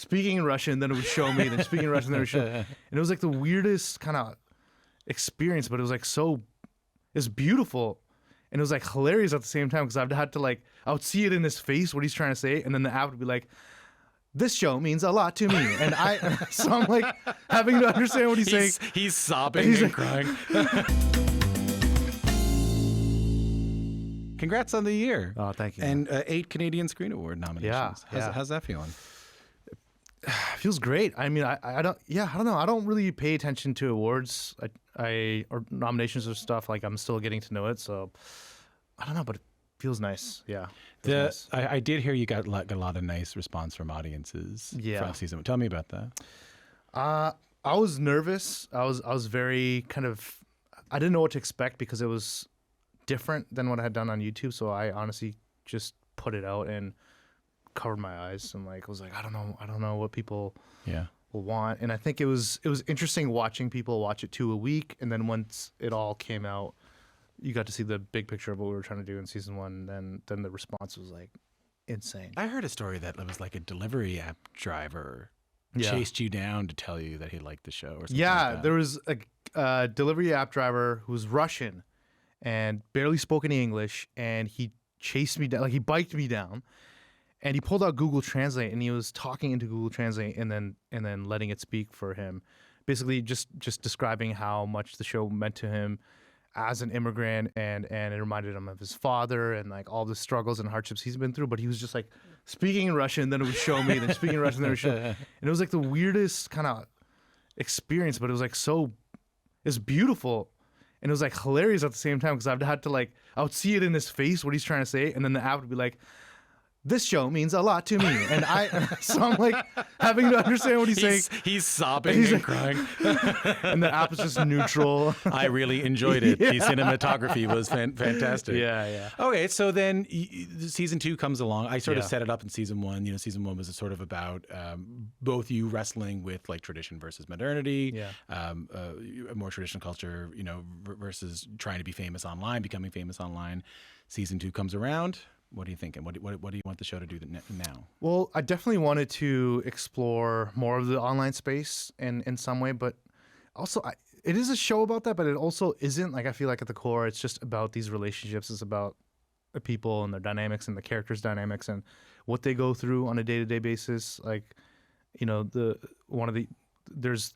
speaking in Russian, then it would show me, then speaking in Russian, then it would show. And it was like the weirdest kind of experience, but it was like it's beautiful. And it was like hilarious at the same time because I've had to like, I would see it in his face, what he's trying to say. And then the app would be like, this show means a lot to me. And so I'm like having to understand what he's saying. He's sobbing and crying. Congrats on the year. Oh, thank you. And 8 Canadian Screen Award nominations. How's that feeling? Feels great. I mean, I don't know. I don't really pay attention to awards or nominations or stuff. Like I'm still getting to know it. So I don't know, but it feels nice. Yeah. Nice. I did hear you got a lot of nice response from audiences from season 1. Tell me about that. I was nervous. I was very I didn't know what to expect because it was different than what I had done on YouTube. So I honestly just put it out and covered my eyes and was like, I don't know what people will want. And I think it was interesting watching people watch it 2 a week. And then once it all came out, you got to see the big picture of what we were trying to do in season 1. Then the response was like insane. I heard a story that it was like a delivery app driver chased you down to tell you that he liked the show or something like that. There was a delivery app driver who was Russian and barely spoke any English, and he chased me down, like he biked me down, and he pulled out Google Translate and he was talking into Google Translate and then letting it speak for him, basically just describing how much the show meant to him as an immigrant, and it reminded him of his father and like all the struggles and hardships he's been through. But he was just like speaking in Russian, then it would show me, then speaking in Russian, then it would show. And it was like the weirdest kind of experience, but it was like it's beautiful. And it was like hilarious at the same time because I've had to like, I would see it in his face, what he's trying to say. And then the app would be like, this show means a lot to me. And so I'm like having to understand what he's saying. He's sobbing and crying. And the app is just neutral. I really enjoyed it. The cinematography was fantastic. Yeah. Okay, so then season 2 comes along. I sort of set it up in season 1. Season 1 was sort of about both you wrestling with like tradition versus modernity, a more traditional culture, versus trying to be famous online, becoming famous online. Season 2 comes around. What are you thinking? What do you want the show to do now? Well, I definitely wanted to explore more of the online space in some way, but also it is a show about that, but it also isn't. Like I feel like at the core, it's just about these relationships. It's about the people and their dynamics and the characters' dynamics and what they go through on a day-to-day basis. Like, there's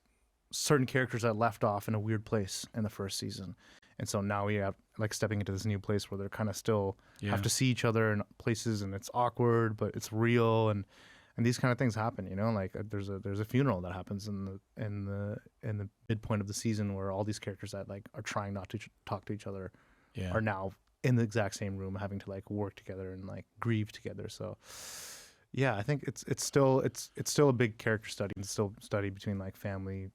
certain characters that left off in a weird place in the first season. And so now we have like stepping into this new place where they're kind of still have to see each other in places, and it's awkward, but it's real, and these kind of things happen. Like there's a funeral that happens in the midpoint of the season where all these characters that like are trying not to talk to each other are now in the exact same room having to like work together and like grieve together. So I think it's still a big character study. It's still a study between like family,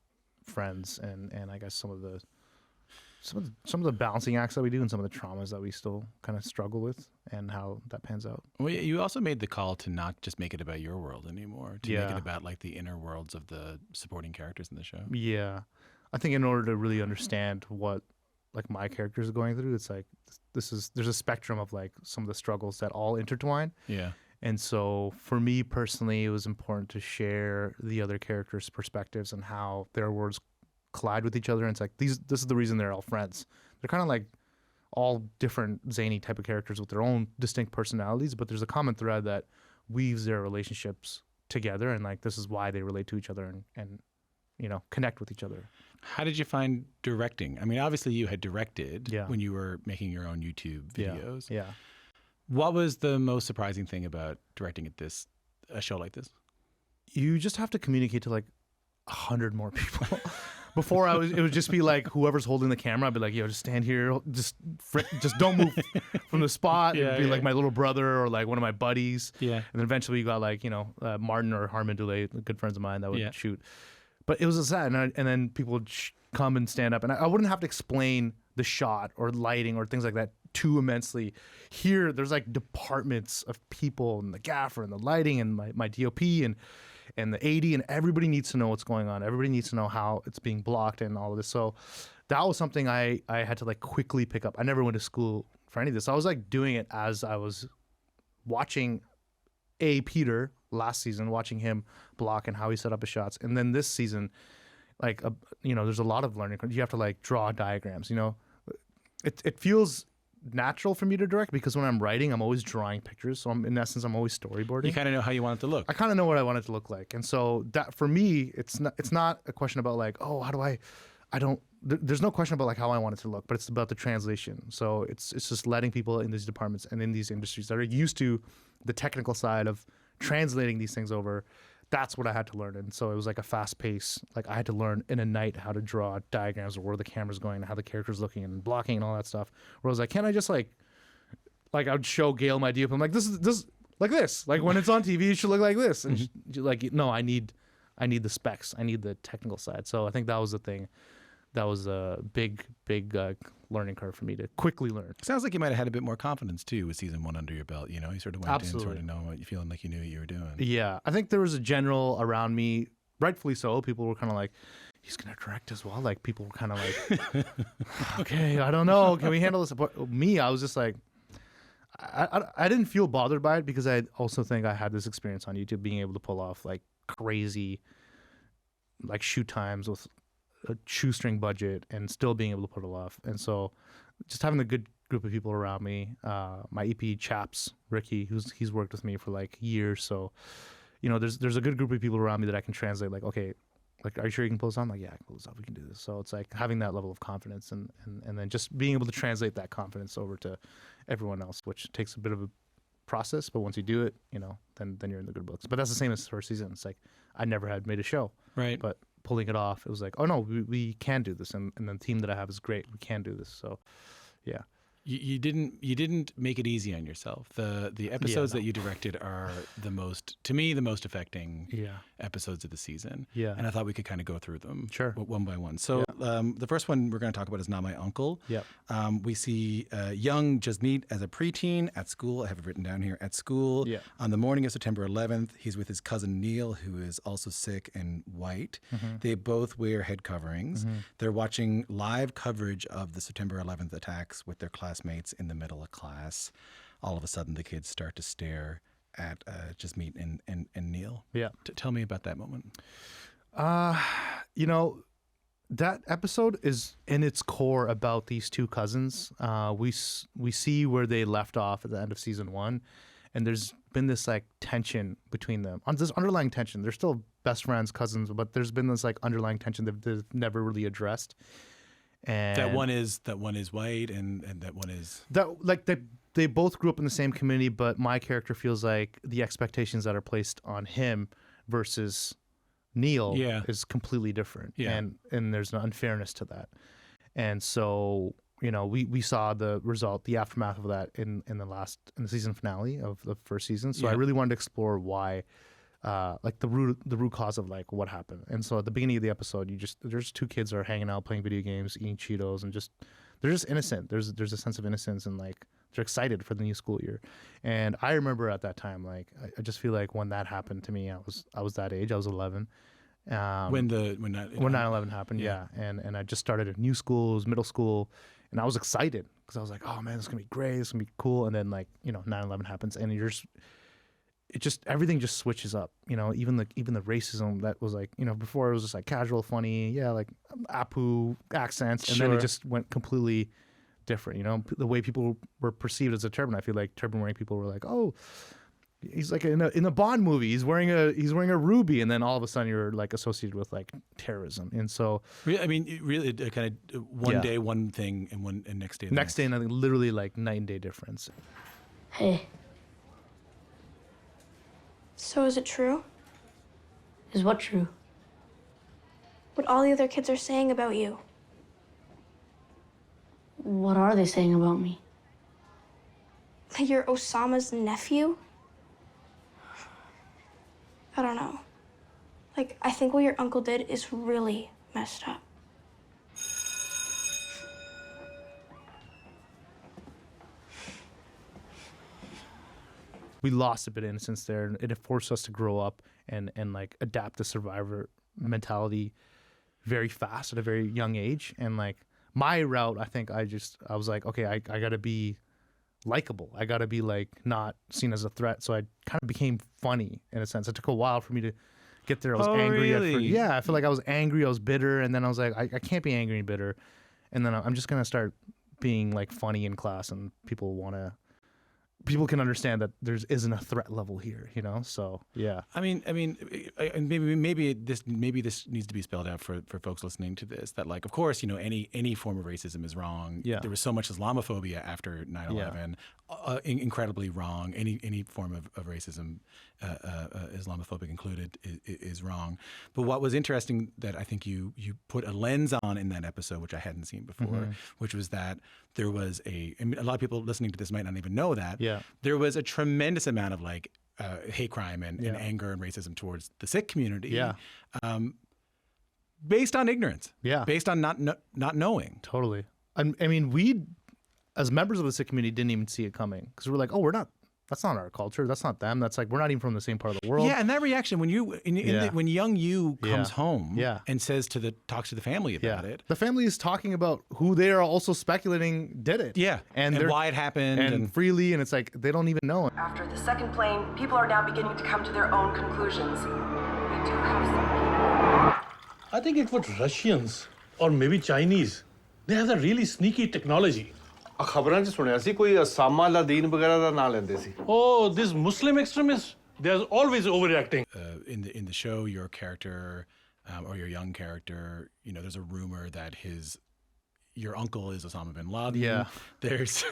friends, and I guess some of the balancing acts that we do and some of the traumas that we still kind of struggle with and how that pans out. Well, you also made the call to not just make it about your world anymore, to make it about like the inner worlds of the supporting characters in the show. Yeah. I think in order to really understand what like my characters are going through, it's like there's a spectrum of like some of the struggles that all intertwine. Yeah. And so for me personally, it was important to share the other characters' perspectives and how their worlds collide with each other. And it's like this is the reason they're all friends. They're kind of like all different zany type of characters with their own distinct personalities, but there's a common thread that weaves their relationships together, and like this is why they relate to each other and connect with each other. How did you find directing? I mean, obviously you had directed when you were making your own YouTube videos. Yeah. What was the most surprising thing about directing a show like this? You just have to communicate to like 100 more people. Before it would just be like whoever's holding the camera, I'd be like, yo, just stand here, just don't move from the spot. It'd be like my little brother or like one of my buddies. Yeah. And then eventually you got like, Martin or Harmon Dulay, good friends of mine that would shoot. But it was a set, and then people would come and stand up, and I wouldn't have to explain the shot or lighting or things like that too immensely. Here, there's like departments of people and the gaffer and the lighting and my DOP and the AD, and everybody needs to know what's going on. Everybody needs to know how it's being blocked and all of this. So that was something I had to like quickly pick up. I never went to school for any of this. I was like doing it as I was watching Peter last season, watching him block and how he set up his shots. And then this season, like, there's a lot of learning. You have to like draw diagrams, it feels natural for me to direct because when I'm writing, I'm always drawing pictures. So in essence, I'm always storyboarding. You kind of know how you want it to look. I kind of know what I want it to look like. And so that for me, it's not a question about like, oh, how do there's no question about like how I want it to look, but it's about the translation. So it's just letting people in these departments and in these industries that are used to the technical side of translating these things over. That's what I had to learn. And so it was like a fast pace. Like I had to learn in a night how to draw diagrams of where the camera's going and how the character's looking and blocking and all that stuff. Whereas like, can't I just like I would show Gail my DP. I'm like, this like this. Like when it's on TV, it should look like this. And like, no, I need the specs. I need the technical side. So I think that was the thing. That was a big learning curve for me to quickly learn. Sounds like you might have had a bit more confidence too with season 1 under your belt. You sort of went in sort of knowing what you feeling like you knew what you were doing. Yeah, I think there was a general around me, rightfully so. People were kind of like, he's gonna direct as well. Like people were kind of like, okay, I don't know, can we handle this? But me, I was just like, I didn't feel bothered by it because I also think I had this experience on YouTube being able to pull off like crazy, like shoot times with a shoestring budget and still being able to pull it off. And so just having a good group of people around me, my EP chaps, Ricky, he's worked with me for like years. So, there's a good group of people around me that I can translate like, okay, like, are you sure you can pull this off? I'm like, yeah, I can pull this off. We can do this. So it's like having that level of confidence and then just being able to translate that confidence over to everyone else, which takes a bit of a process. But once you do it, then you're in the good books. But that's the same as the first season. It's like, I never had made a show. Right. But pulling it off, it was like, oh no, we can do this, and the team that I have is great. We can do this. So, yeah. You didn't make it easy on yourself. The episodes that you directed are the most affecting episodes of the season. Yeah. And I thought we could kind of go through them one by one. So the first one we're going to talk about is Not My Uncle. Yep. We see young Jasmeet as a preteen at school. I have it written down here, at school. Yeah. On the morning of September 11th, he's with his cousin Neil, who is also Sikh and white. Mm-hmm. They both wear head coverings. Mm-hmm. They're watching live coverage of the September 11th attacks with their classmates in the middle of class. All of a sudden, the kids start to stare at Jasmeet and Neil. Yeah. Tell me about that moment. That episode is in its core about these two cousins. We see where they left off at the end of season 1, and there's been this like tension between them. This underlying tension. They're still best friends, cousins, but there's been this like underlying tension that they've never really addressed. And that one is white, and that one is that like they both grew up in the same community, but my character feels like the expectations that are placed on him versus Neil is completely different. Yeah. And there's an unfairness to that. And so, we saw the result, the aftermath of that in the season finale of the first season. So I really wanted to explore why, like the root cause of like what happened. And so at the beginning of the episode, there's two kids that are hanging out, playing video games, eating Cheetos, and they're just innocent. There's a sense of innocence, and like they're excited for the new school year. And I remember at that time, like I just feel like when that happened to me, I was that age. I was 11. When 9/11 happened, yeah. And I just started a new school, it was middle school, and I was excited because I was like, oh man, this is gonna be great, this is gonna be cool. And then 9/11 happens, and everything just switches up. Even the racism that was like, before it was just like casual, funny, like Apu accents, and then it just went completely different. The way people were perceived as a turban, I feel like turban wearing people were like, oh, he's like in a Bond movie, he's wearing a ruby, and then all of a sudden you're like associated with like terrorism. And so really kind of one day one thing, and next day next day nothing. Literally like night and day difference. Hey. So is it true? Is what true? What all the other kids are saying about you? What are they saying about me? That you're Osama's nephew? I don't know. Like, I think what your uncle did is really messed up. We lost a bit of innocence there, and it forced us to grow up and like adapt the survivor mentality very fast at a very young age. And like my route, I think I was like, okay, I gotta be likable. I got to be like not seen as a threat. So I kind of became funny in a sense. It took a while for me to get there. I was angry at first. Yeah, I feel like I was angry. I was bitter, and then I was like, I can't be angry and bitter. And then I'm just gonna start being like funny in class, and people can understand that there isn't a threat level here, you know? So yeah. I mean, maybe this needs to be spelled out for folks listening to this, that like, of course, you know, any form of racism is wrong. Yeah. There was so much Islamophobia after 9/11, incredibly wrong. Any form of racism, Islamophobic included, is wrong. But what was interesting that I think you put a lens on in that episode, which I hadn't seen before, which was that there was a lot of people listening to this might not even know that. Yeah. There was a tremendous amount of like hate crime and anger and racism towards the Sikh community. Yeah. Based on ignorance. Yeah. Based on not knowing. Totally. I mean, we, as members of the Sikh community, didn't even see it coming because we're like, oh, that's not our culture. That's not them. That's like, we're not even from the same part of the world. Yeah, and that reaction when when young you comes home and talks to the family about it. The family is talking about who they are also speculating did it. Yeah, and why it happened. And freely, and it's like, they don't even know. After the second plane, people are now beginning to come to their own conclusions. We do have some... I think it was Russians or maybe Chinese. They have a really sneaky technology. खबरां च सुनिया सी कोई असामा लादीन वगैरह दा नाम लेंदे सी. Oh, these Muslim extremists, they're always overreacting. In the show, your character or your young character, you know, there's a rumor that your uncle is Osama bin Laden. Yeah. There's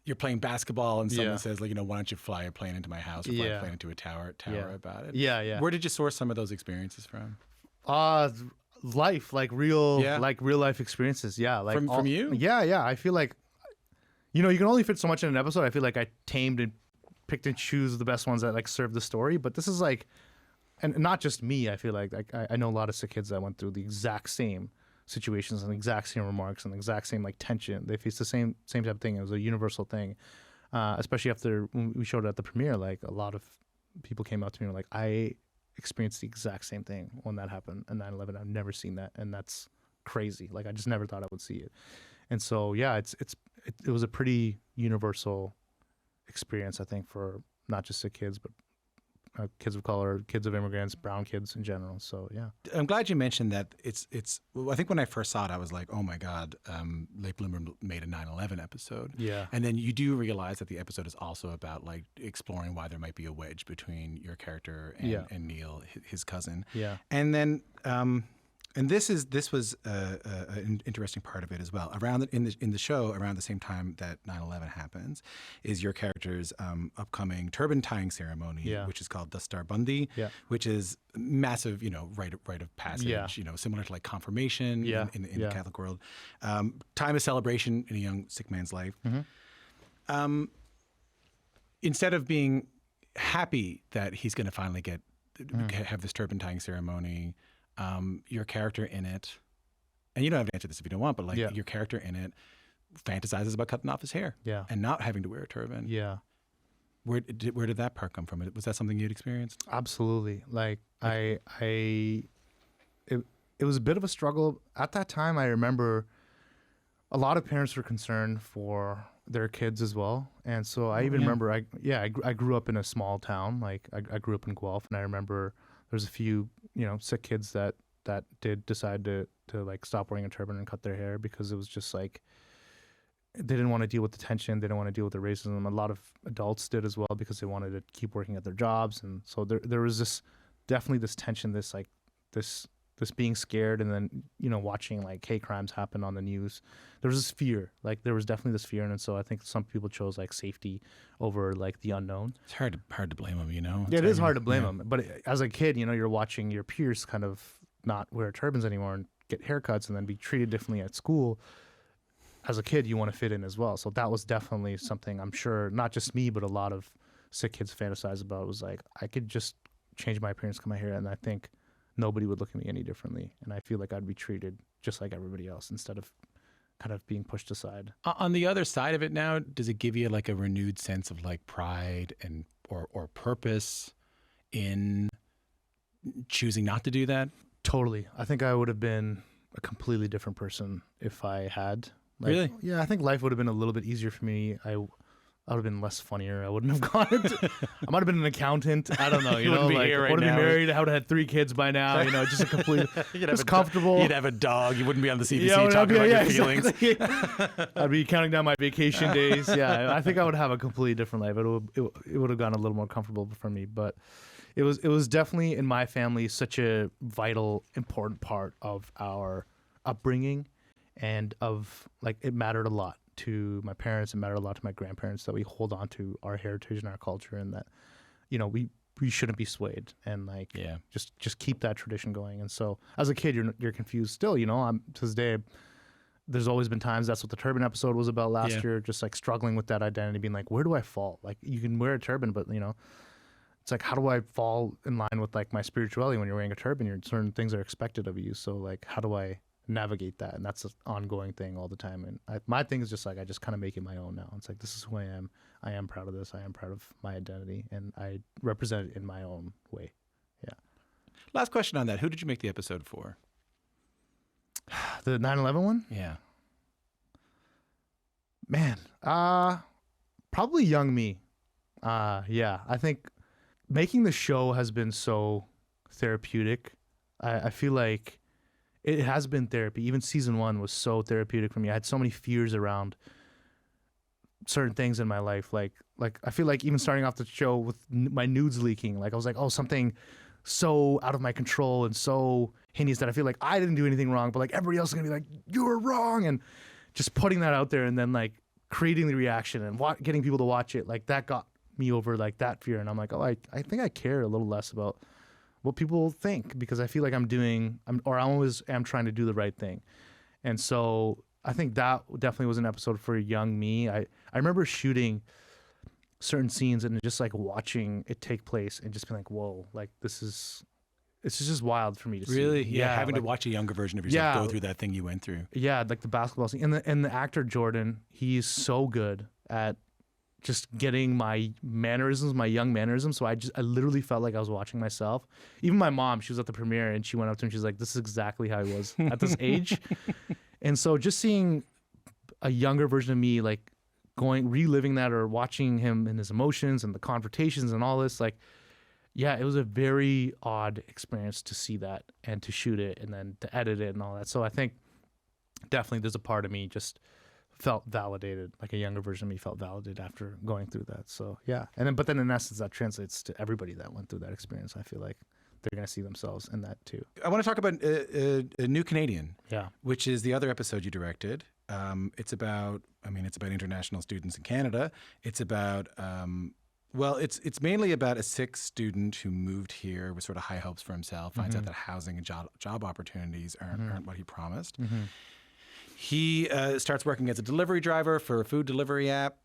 you're playing basketball and someone says, like, you know, why don't you fly a plane into my house or fly a plane into a tower about it. Yeah. Where did you source some of those experiences from? Life, like real life experiences. Yeah. Like from you? Yeah. I feel like, you know, you can only fit so much in an episode. I feel like I tamed and picked and choose the best ones that like serve the story. But this is like, and not just me, I feel like I know a lot of Sikh kids that went through the exact same situations and the exact same remarks and the exact same like tension. They faced the same type of thing. It was a universal thing. Especially after when we showed it at the premiere, like a lot of people came up to me and were like, I experienced the exact same thing when that happened in 9/11. I've never seen that, and that's crazy. Like I just never thought I would see it. And so yeah, it was a pretty universal experience, I think, for not just Sikh kids, but kids of color, kids of immigrants, brown kids in general. So yeah, I'm glad you mentioned that. I think when I first saw it, I was like, oh my God, Late Bloomer made a 9/11 episode. Yeah, and then you do realize that the episode is also about like exploring why there might be a wedge between your character and Neil, his cousin. Yeah, and then. And this was an interesting part of it as well. In the show, around the same time that 9/11 happens, is your character's upcoming turban tying ceremony, which is called Dastar Bandi, which is massive, you know, rite of passage, you know, similar to like confirmation in the Catholic world. Time of celebration in a young Sikh man's life. Mm-hmm. Instead of being happy that he's going to finally have this turban tying ceremony. Your character in it, and you don't have to answer this if you don't want, but like your character in it fantasizes about cutting off his hair and not having to wear a turban. Yeah. Where did that part come from? Was that something you'd experienced? Absolutely. It was a bit of a struggle. At that time, I remember a lot of parents were concerned for their kids as well. And so I even remember, I grew up in a small town. Like I grew up in Guelph, and I remember there's a few, you know, Sikh kids that did decide to like stop wearing a turban and cut their hair because it was just like they didn't want to deal with the tension, they didn't want to deal with the racism. A lot of adults did as well because they wanted to keep working at their jobs, and so there was definitely this tension, this being scared, and then, you know, watching like hate crimes happen on the news. There was this fear, like there was definitely this fear, and so I think some people chose like safety over like the unknown. It's hard to blame them, you know. Yeah, it is hard to blame them, but as a kid, you know, you're watching your peers kind of not wear turbans anymore and get haircuts and then be treated differently at school. As a kid, you want to fit in as well. So that was definitely something I'm sure not just me, but a lot of Sikh kids fantasize about. It was like I could just change my appearance, cut my hair, and I think nobody would look at me any differently, and I feel like I'd be treated just like everybody else instead of kind of being pushed aside. On the other side of it now, does it give you like a renewed sense of like pride and or purpose in choosing not to do that? Totally. I think I would have been a completely different person if I had Like, Really? Yeah, I think life would have been a little bit easier for me. I would have been less funnier. I wouldn't have gone into, I might have been an accountant. I don't know. You know, wouldn't be like, here right would have been now. married. I would have had 3 kids by now. You know, just a complete, just comfortable. You'd have a dog. You wouldn't be on the CBC Yeah, talking about your feelings. Exactly. I'd be counting down my vacation days. Yeah, I think I would have a completely different life. It would have gone a little more comfortable for me. But it was definitely in my family such a vital, important part of our upbringing, and of like it mattered a lot to my parents. It mattered a lot to my grandparents that we hold on to our heritage and our culture, and that we shouldn't be swayed, and like just keep that tradition going. And so as a kid, you're confused still. You know, I'm to this day. There's always been times, that's what the turban episode was about last year, just like struggling with that identity, being like, where do I fall? Like, you can wear a turban, but you know, it's like, how do I fall in line with like my spirituality? When you're wearing a turban, certain things are expected of you. So like, how do I navigate that? And that's an ongoing thing all the time. And my thing is just like, I just kind of make it my own now. It's like, this is who I am. I am proud of this. I am proud of my identity, and I represent it in my own way. Yeah. Last question on that. Who did you make the episode for? The 9/11 one? Yeah. Man, probably young me. Yeah, I think making the show has been so therapeutic. I feel like it has been therapy. Even season 1 was so therapeutic for me. I had so many fears around certain things in my life. Like I feel like even starting off the show with my nudes leaking, like I was like, oh, something so out of my control and so heinous that I feel like I didn't do anything wrong, but like everybody else is gonna be like, you were wrong, and just putting that out there and then like creating the reaction and getting people to watch it, like that got me over like that fear. And I'm like, oh, I think I care a little less about what people think, because I feel like I always am trying to do the right thing. And so I think that definitely was an episode for young me. I remember shooting certain scenes and just like watching it take place and just being like, whoa, like it's just wild for me to see. Really? Yeah, having like, to watch a younger version of yourself go through that thing you went through. Yeah, like the basketball scene. And the actor Jordan, he's so good at just getting my mannerisms, my young mannerisms. So I literally felt like I was watching myself. Even my mom, she was at the premiere and she went up to him. She's like, this is exactly how I was at this age. And so just seeing a younger version of me, like reliving that, or watching him and his emotions and the confrontations and all this, like, yeah, it was a very odd experience to see that and to shoot it and then to edit it and all that. So I think definitely there's a part of me just felt validated, like a younger version of me felt validated after going through that. So yeah, but then in essence that translates to everybody that went through that experience. I feel like they're going to see themselves in that too. I want to talk about a New Canadian, which is the other episode you directed. It's about international students in Canada. It's about it's mainly about a Sikh student who moved here with sort of high hopes for himself, finds out that housing and job opportunities aren't what he promised. He starts working as a delivery driver for a food delivery app.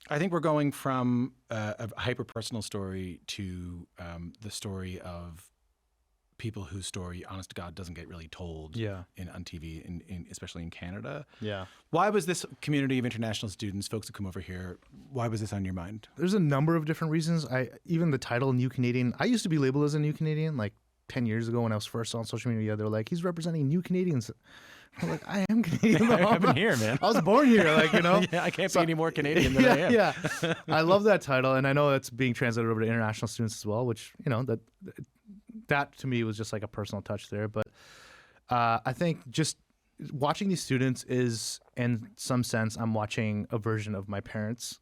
I think we're going from a hyper-personal story to the story of people whose story, honest to God, doesn't get really told on TV, especially in Canada. Yeah. Why was this community of international students, folks who come over here, why was this on your mind? There's a number of different reasons. Even the title New Canadian, I used to be labeled as a New Canadian like 10 years ago when I was first on social media. They were like, he's representing New Canadians. I'm like, I am Canadian. I've been here, man. I was born here, like, you know. Yeah, I can't be any more Canadian than I am. Yeah, I love that title, and I know it's being translated over to international students as well, which, you know, that to me was just like a personal touch there. But I think just watching these students is, in some sense, I'm watching a version of my parents.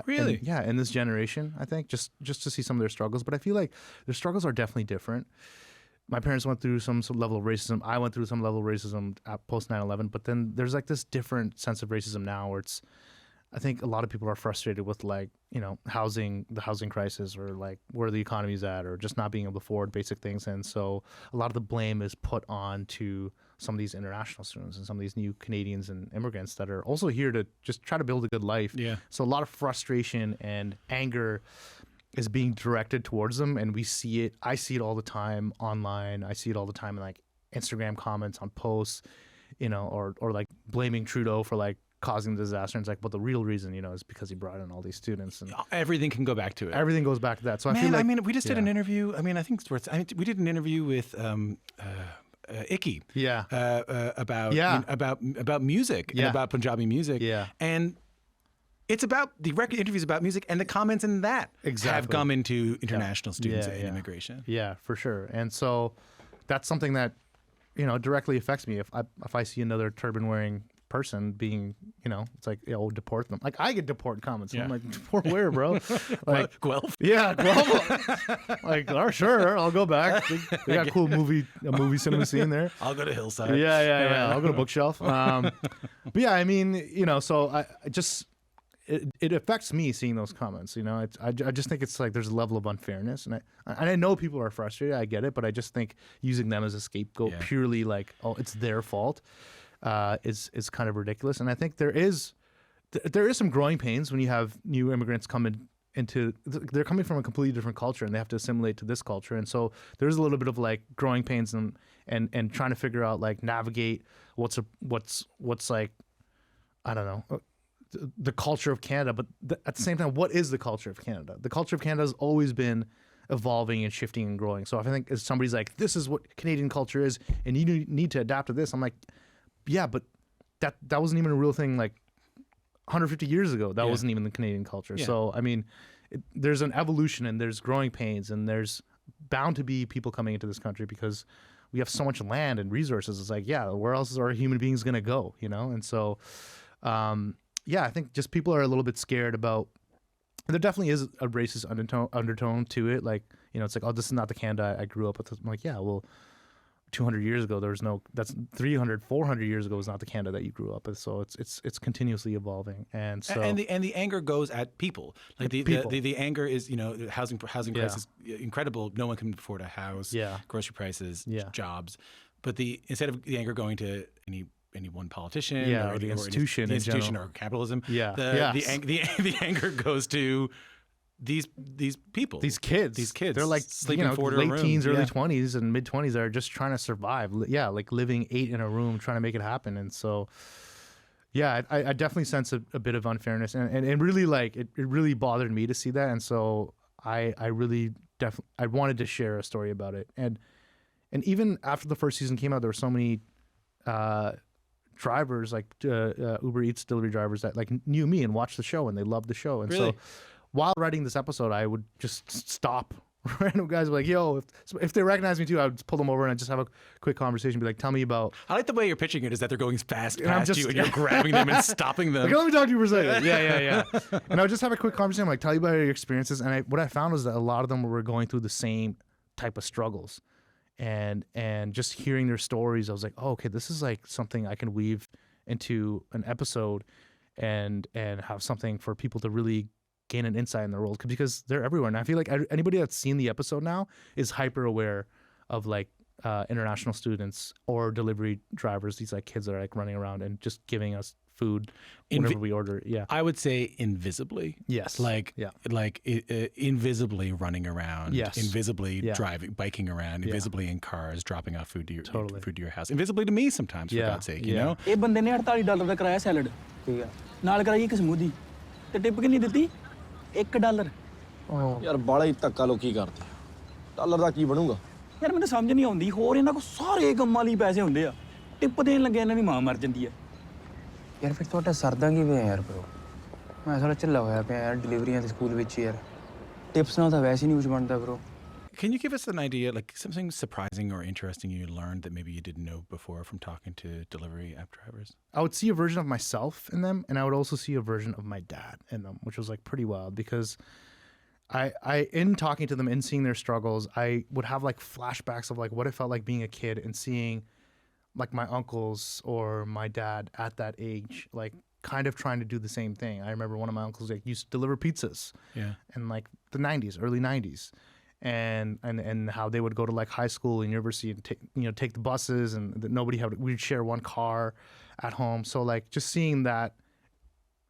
Really? In this generation, I think, just to see some of their struggles. But I feel like their struggles are definitely different. My parents went through some level of racism. I went through some level of racism post 9/11. But then there's like this different sense of racism now, where it's, I think a lot of people are frustrated with, like, you know, the housing crisis, or like where the economy's at, or just not being able to afford basic things. And so a lot of the blame is put on to some of these international students and some of these new Canadians and immigrants that are also here to just try to build a good life. Yeah. So a lot of frustration and anger is being directed towards them, and we see it. I see it all the time online. I see it all the time in like Instagram comments on posts, you know, or like blaming Trudeau for like causing the disaster. And it's like, but the real reason, you know, is because he brought in all these students, and everything can go back to it. Everything goes back to that. So I feel like, we just did an interview. I mean, I think we did an interview with icky. Yeah. About Yeah. about music and Yeah. about Punjabi music. Yeah. And it's about the record interviews about music, and the comments in that have Exactly. come into international students Yeah, and yeah. immigration. Yeah, for sure. And so that's something that, directly affects me. If I see another turban wearing person being, it's like, deport them. Like I get deport comments. Yeah. I'm like, deport where, bro? Like, Guelph. yeah, Guelph. Like, oh, sure, I'll go back. They got a cool movie cinema scene there. I'll go to Hillside. Yeah. I'll go to Bookshelf. But yeah, I mean, so I just. It affects me seeing those comments. I just think it's like there's a level of unfairness, and I know people are frustrated. I get it, but I just think using them as a scapegoat purely like, oh, it's their fault, is kind of ridiculous. And I think there is some growing pains when you have new immigrants come into. They're coming from a completely different culture, and they have to assimilate to this culture. And so there's a little bit of like growing pains and trying to figure out like navigate what's like, I don't know, the culture of Canada, but at the same time, what is the culture of Canada? The culture of Canada has always been evolving and shifting and growing. So if I think if somebody's like, this is what Canadian culture is, and you need to adapt to this, I'm like, yeah, but that wasn't even a real thing like 150 years ago. That wasn't even the Canadian culture. Yeah. So, I mean, there's an evolution and there's growing pains, and there's bound to be people coming into this country because we have so much land and resources. It's like, yeah, where else are human beings going to go, And so, yeah, I think just people are a little bit scared about. There definitely is a racist undertone to it. Like, it's like, oh, this is not the Canada I grew up with. I'm like, yeah, well, 200 years ago, that's 300, 400 years ago was not the Canada that you grew up with. So it's continuously evolving. And so. And the anger goes at people. Like the anger is, the housing prices incredible. No one can afford a house. Yeah. Grocery prices. Yeah. Jobs. But instead of the anger going to any one politician or the institution or capitalism. Yeah. The anger goes to these people. These kids. They're like sleeping late teens, early 20s and mid 20s are just trying to survive. Yeah, like living 8 in a room trying to make it happen. And so yeah, I definitely sense a bit of unfairness, and really like it really bothered me to see that. And so I really I wanted to share a story about it. And even after the first season came out, there were so many drivers, like Uber Eats delivery drivers, that like knew me and watched the show and they loved the show. And so while writing this episode, I would just stop random guys, be like, yo, if they recognize me too, I would pull them over and I'd just have a quick conversation, be like, tell me about. I like the way you're pitching it is that they're going fast past you and you're grabbing them and stopping them. Like, let me talk to you for a second. Yeah. And I would just have a quick conversation, like, tell you about your experiences. And what I found was that a lot of them were going through the same type of struggles. And just hearing their stories, I was like, oh, okay, this is like something I can weave into an episode and have something for people to really gain an insight in the world, because they're everywhere. And I feel like anybody that's seen the episode now is hyper aware of like international students or delivery drivers, these like kids that are like running around and just giving us food whenever we order. Yeah, I would say invisibly. Yes. Invisibly running around. Yes. Invisibly biking around. Invisibly in cars, dropping off food to your house. Invisibly to me sometimes, for God's sake, you know? ਇਹ ਬੰਦੇ ਨੇ $48 ਦਾ ਕਰਾਇਆ salad ਠੀਕ ਆ ਨਾਲ ਕਰਾਈ ਇੱਕ smoothie ਤੇ ਟਿਪ ਕਿੰਨੀ ਦਿੱਤੀ $1 ਯਾਰ ਬਾਲਾ ਹੀ ਧੱਕਾ ਲੋਕੀ ਕਰਦੇ ਡਾਲਰ ਦਾ ਕੀ ਬਣੂਗਾ ਯਾਰ ਮੈਨੂੰ ਸਮਝ ਨਹੀਂ ਆਉਂਦੀ ਹੋਰ ਇਹਨਾਂ ਕੋਲ ਸਾਰੇ ਕੰਮਾਂ ਲਈ ਪੈਸੇ ਹੁੰਦੇ ਆ ਟਿਪ ਦੇਣ ਲੱਗੇ ਇਹਨਾਂ ਦੀ ਮਾਂ ਮਰ ਜਾਂਦੀ ਆ ਯਾਰ ਫਿਰ ਤੁਹਾਡਾ ਸਰਦਾ ਕਿਵੇਂ ਆ ਯਾਰ ਬ్రో ਮੈਂ ਸਾਲਾ ਝੱਲਾ ਹੋਇਆ ਪਿਆ ਯਾਰ ਡਿਲੀਵਰੀਆਂ ਦੇ ਸਕੂਲ ਵਿੱਚ ਯਾਰ ਟਿਪਸ ਨਾਲ ਤਾਂ ਵੈਸੇ ਹੀ ਨਹੀਂ ਕੁਝ ਬਣਦਾ bro. Can you give us an idea, like something surprising or interesting you learned that maybe you didn't know before from talking to delivery app drivers? I would see a version of myself in them, and I would also see a version of my dad in them, which was like pretty wild, because I in talking to them and seeing their struggles, I would have like flashbacks of like what it felt like being a kid and seeing like my uncles or my dad at that age, like kind of trying to do the same thing. I remember one of my uncles like used to deliver pizzas in like the 90s, early 90s. And how they would go to like high school and university and take the buses, and we'd share one car at home. So like just seeing that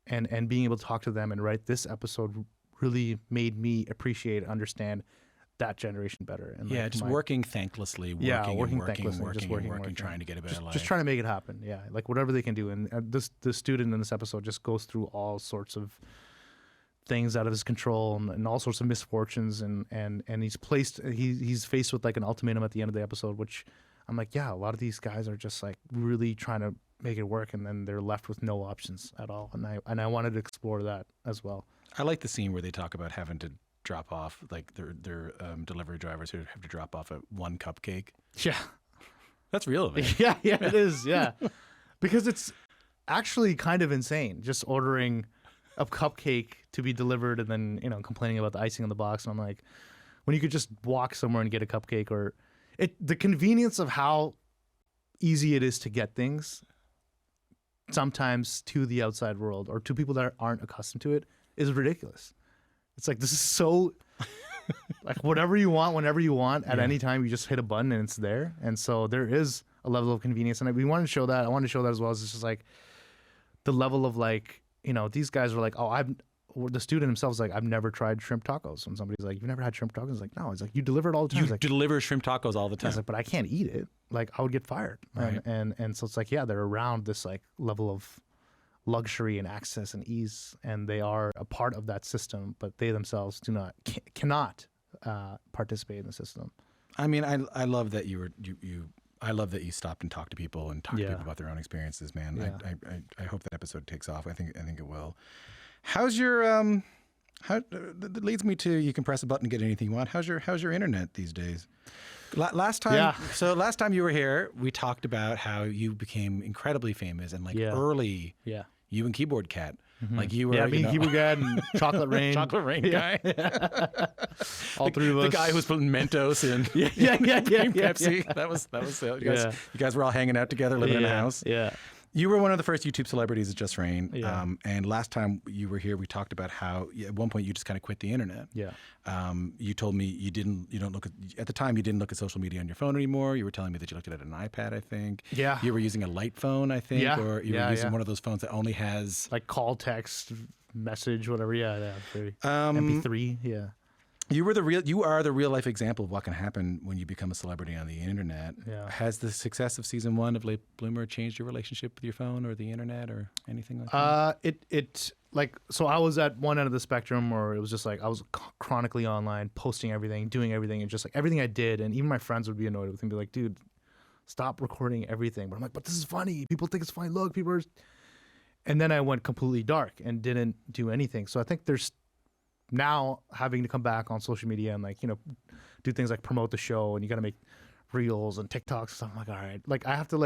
and being able to talk to them and write this episode really made me appreciate, understand that generation better. And yeah, just working thanklessly, working, trying to get a better life. Just trying to make it happen. Yeah, like whatever they can do. And the student in this episode just goes through all sorts of things out of his control and all sorts of misfortunes, and he's faced with like an ultimatum at the end of the episode, which I'm like, yeah, a lot of these guys are just like really trying to make it work, and then they're left with no options at all. And I wanted to explore that as well. I like the scene where they talk about having to drop off, like their delivery drivers who have to drop off one cupcake. Yeah, that's real, man. Yeah, it is. Yeah, because it's actually kind of insane just ordering a cupcake to be delivered and then complaining about the icing on the box. And I'm like, when you could just walk somewhere and get a cupcake, or the convenience of how easy it is to get things sometimes to the outside world or to people that aren't accustomed to it is ridiculous. It's like, this is so like whatever you want, whenever you want, at any time, you just hit a button and it's there. And so there is a level of convenience, and we wanted to show that. I wanted to show that as well. It's just like the level of like, these guys are like, the student himself is like, I've never tried shrimp tacos. When somebody's like, you've never had shrimp tacos? It's like, no. It's like, you deliver it all the time. You deliver shrimp tacos all the time. I was like, but I can't eat it. Like, I would get fired. Right. And so it's like, yeah, they're around this like level of luxury and access and ease, and they are a part of that system, but they themselves cannot participate in the system. I mean, I love that I love that you stopped and talked to people and talked to people about their own experiences, man. Yeah. I hope that episode takes off. I think it will. How's your that leads me to, you can press a button and get anything you want. How's your internet these days? Last time you were here, we talked about how you became incredibly famous and early. Yeah. You and Keyboard Cat. Mm-hmm. Like you were, me, Keyboard Cat, and Chocolate Rain. Chocolate Rain guy. All three of us. The guy who was putting Mentos in Pepsi. Yeah. That was you guys were all hanging out together, living in a house. Yeah. You were one of the first YouTube celebrities at Jus Reign. Yeah. And last time you were here, we talked about how at one point you just kind of quit the internet. Yeah. You told me you don't look at the time, you didn't look at social media on your phone anymore. You were telling me that you looked at it on an iPad, I think. Yeah. You were using a light phone, I think. Yeah. Or you were using one of those phones that only has like call, text, message, whatever. Yeah. MP3. Yeah. You are the real life example of what can happen when you become a celebrity on the internet. Yeah. Has the success of season 1 of Late Bloomer changed your relationship with your phone or the internet or anything like that? So I was at one end of the spectrum where it was just like I was chronically online, posting everything, doing everything, and just like everything I did, and even my friends would be annoyed with me, be like, dude, stop recording everything. But I'm like, but this is funny. People think it's funny. Look, people are. And then I went completely dark and didn't do anything. So I think there's now having to come back on social media and do things like promote the show, and you got to make reels and TikToks and stuff. I'm like, all right, like I have to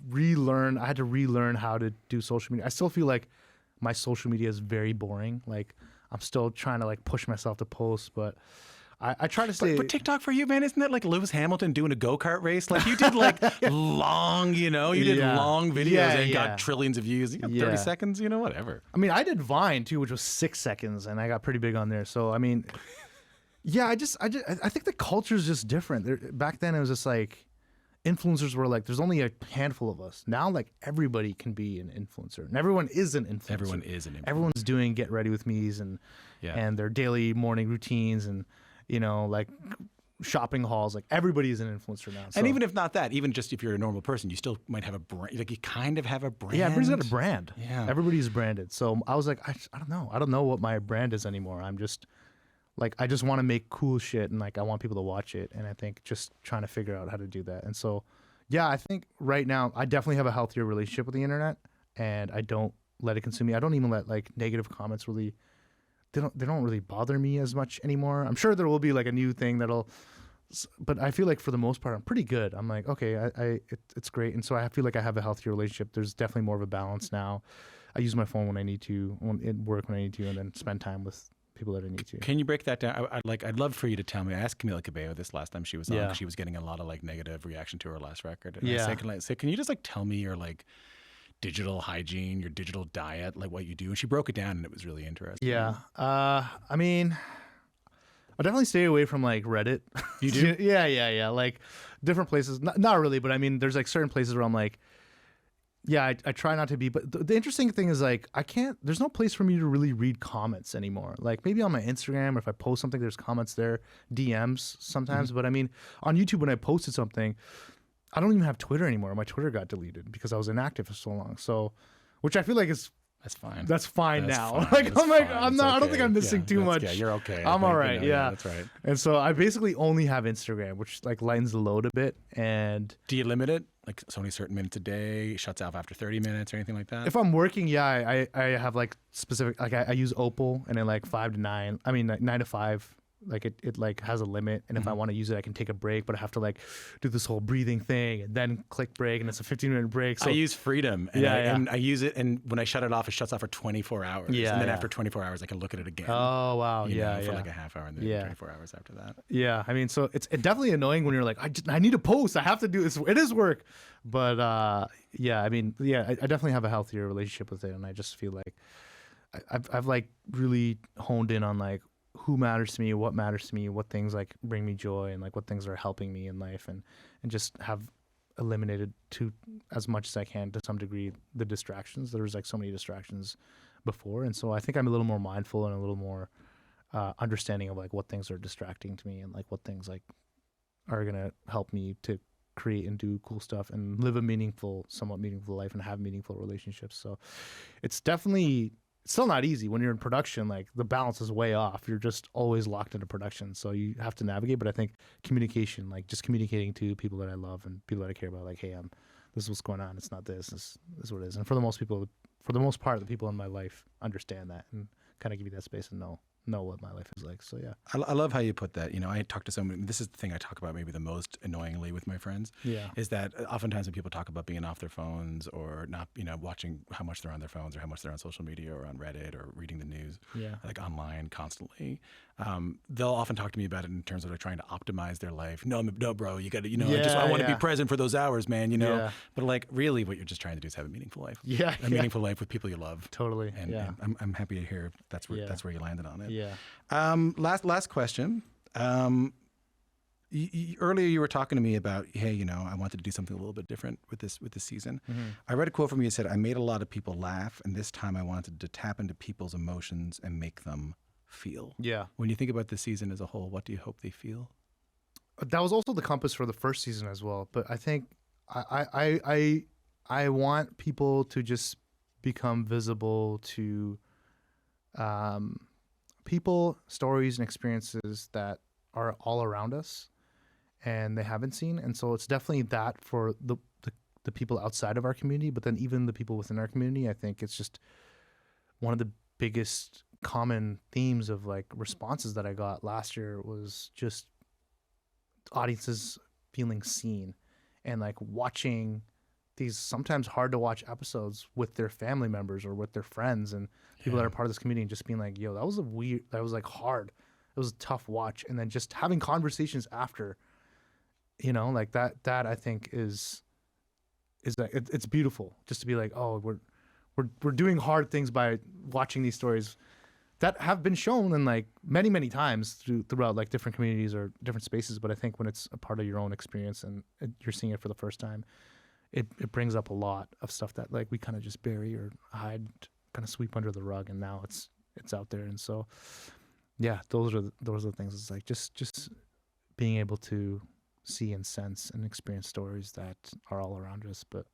relearn how to do social media. I still feel like my social media is very boring. Like I'm still trying to push myself to post, but I try to stay. But TikTok for you, man, isn't that like Lewis Hamilton doing a go-kart race? Like you did long, did long videos and got trillions of views. 30 seconds, whatever. I mean, I did Vine too, which was 6 seconds, and I got pretty big on there. So I mean, I think the culture is just different. Back then, it was just like influencers were like, there's only a handful of us. Now, everybody can be an influencer, and everyone is an influencer. Everyone is an influencer. Everyone's doing get ready with me's and their daily morning routines and shopping hauls. Like everybody's an influencer now. So. And even if not that, even just if you're a normal person, you still might have a brand. Like you kind of have a brand. Yeah, everybody's got a brand. Yeah, everybody's branded. So I was like, I don't know. I don't know what my brand is anymore. I'm just I just want to make cool shit, and I want people to watch it. And I think just trying to figure out how to do that. And so, I think right now I definitely have a healthier relationship with the internet, and I don't let it consume me. I don't even let negative comments really. They don't really bother me as much anymore. I'm sure there will be a new thing but I feel like for the most part I'm pretty good. I'm like, okay, it's great, and so I feel like I have a healthier relationship. There's definitely more of a balance now. I use my phone when I need to, at work when I need to, and then spend time with people that I need to. Can you break that down? I'd love for you to tell me. I asked Camila Cabello this last time she was on. Yeah. She was getting a lot of negative reaction to her last record. And I said, can you just tell me your digital hygiene, your digital diet, what you do? And she broke it down, and it was really interesting. Yeah. I mean, I definitely stay away from Reddit. You do? Yeah. Different places. Not really, but I mean, there's certain places where I'm I try not to be. But the interesting thing is there's no place for me to really read comments anymore. Maybe on my Instagram, or if I post something, there's comments there, DMs sometimes. Mm-hmm. But I mean, on YouTube, when I posted something, I don't even have Twitter anymore. My Twitter got deleted because I was inactive for so long. So, which I feel like is That's fine. That's fine That's now. fine. Like That's I'm like fine. I'm It's not. I don't okay. think I'm missing Yeah, too that's- much. Yeah, you're okay. I'm I all think, right. yeah, that's right. And so I basically only have Instagram, which like lightens the load a bit. And Do you limit it? Like it's only certain minutes a day, shuts off after 30 minutes or anything like that? if I'm working, yeah, I have like specific, like I use Opal, and then like 5 to 9. I mean, like 9 to 5. Like it like has a limit, and if I want to use it, I can take a break, but I have to like do this whole breathing thing and then click break, and it's a 15-minute break. So I use Freedom, and, Yeah, and I use it, and when I shut it off, it shuts off for 24 hours. Yeah, and then yeah. after 24 hours, I can look at it again. oh wow, you yeah, know, for yeah. like a half hour, and then Yeah. 24 hours after that. Yeah, I mean, so it's definitely annoying when you're like, I need to post. I have to do this. It is work, but yeah, I mean, yeah, I definitely have a healthier relationship with it, and I just feel like I've like really honed in on like who matters to me, what things like bring me joy, and like what things are helping me in life, and just have eliminated to as much as I can to some degree the distractions. There was like so many distractions before, and so I think I'm a little more mindful and a little more understanding of like what things are distracting to me, and like what things like are gonna help me to create and do cool stuff and live a somewhat meaningful life and have meaningful relationships. So it's definitely still not easy when you're in production. Like the balance is way off. You're just always locked into production, so you have to navigate. But I think communication, like just communicating to people that I love and people that I care about, like, hey, this is what's going on. It's not this. This is what it is. And for the most part, the people in my life understand that and kind of give you that space and know what my life is like. So yeah, I love how you put that. You know, I talk to someone. This is the thing I talk about maybe the most annoyingly with my friends. Yeah. Is that oftentimes when people talk about being off their phones or not, you know, watching how much they're on their phones or how much they're on social media or on Reddit or reading the news, Yeah. like online constantly, they'll often talk to me about it in terms of like trying to optimize their life. No, bro, you got to, you know, I want to be present for those hours, man. You know, Yeah. but like really, what you're just trying to do is have a meaningful life. Yeah, a meaningful life with people you love. Totally. And, Yeah. and I'm happy to hear that's where you landed on it. Yeah. Last question. Earlier you were talking to me about, hey, you know, I wanted to do something a little bit different with this season. Mm-hmm. I read a quote from you that said, "I made a lot of people laugh, and this time I wanted to tap into people's emotions and make them feel." Yeah. When you think about this season as a whole, what do you hope they feel? That was also the compass for the first season as well. But I think I want people to just become visible to people, stories, and experiences that are all around us and they haven't seen. And so it's definitely that for the people outside of our community, but then even the people within our community. I think it's just one of the biggest common themes of like responses that I got last year was just audiences feeling seen and like watching these sometimes hard to watch episodes with their family members or with their friends and people that are part of this community, and just being like, yo, that was like hard. It was a tough watch. And then just having conversations after, you know, like that I think is like, it's beautiful just to be like, oh, we're doing hard things by watching these stories that have been shown in like many times throughout like different communities or different spaces. But I think when it's a part of your own experience and you're seeing it for the first time, it brings up a lot of stuff that like we kind of just bury or hide, kind of sweep under the rug, and now it's out there. And so yeah, those are the things. It's like just being able to see and sense and experience stories that are all around us, but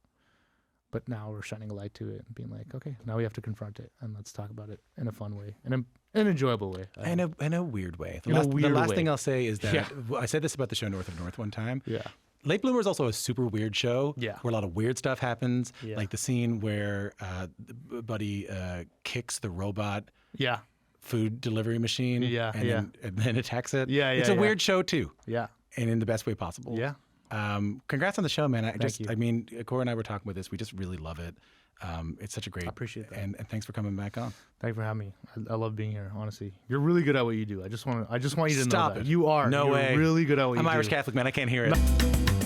now we're shining a light to it and being like, okay, now we have to confront it and let's talk about it in a fun way, in an enjoyable way, In a weird way. The In a last way. thing I'll say is that I said this about the show North of North one time. Yeah. Late Bloomer is also a super weird show, Yeah. where a lot of weird stuff happens. Yeah. Like the scene where Buddy kicks the robot Yeah. food delivery machine, Yeah, and then attacks it. Yeah, It's a yeah. weird show too, Yeah. and in the best way possible. Yeah. Congrats on the show, man. you. I mean, Cora and I were talking about this. We just really love it. It's such a great. I appreciate that. And thanks for coming back on. Thank you for having me. I love being here. Honestly, you're really good at what you do. I just want you to Stop know that it. you are. No You're way. really good at what you I'm do. Irish Catholic, man. I can't hear it.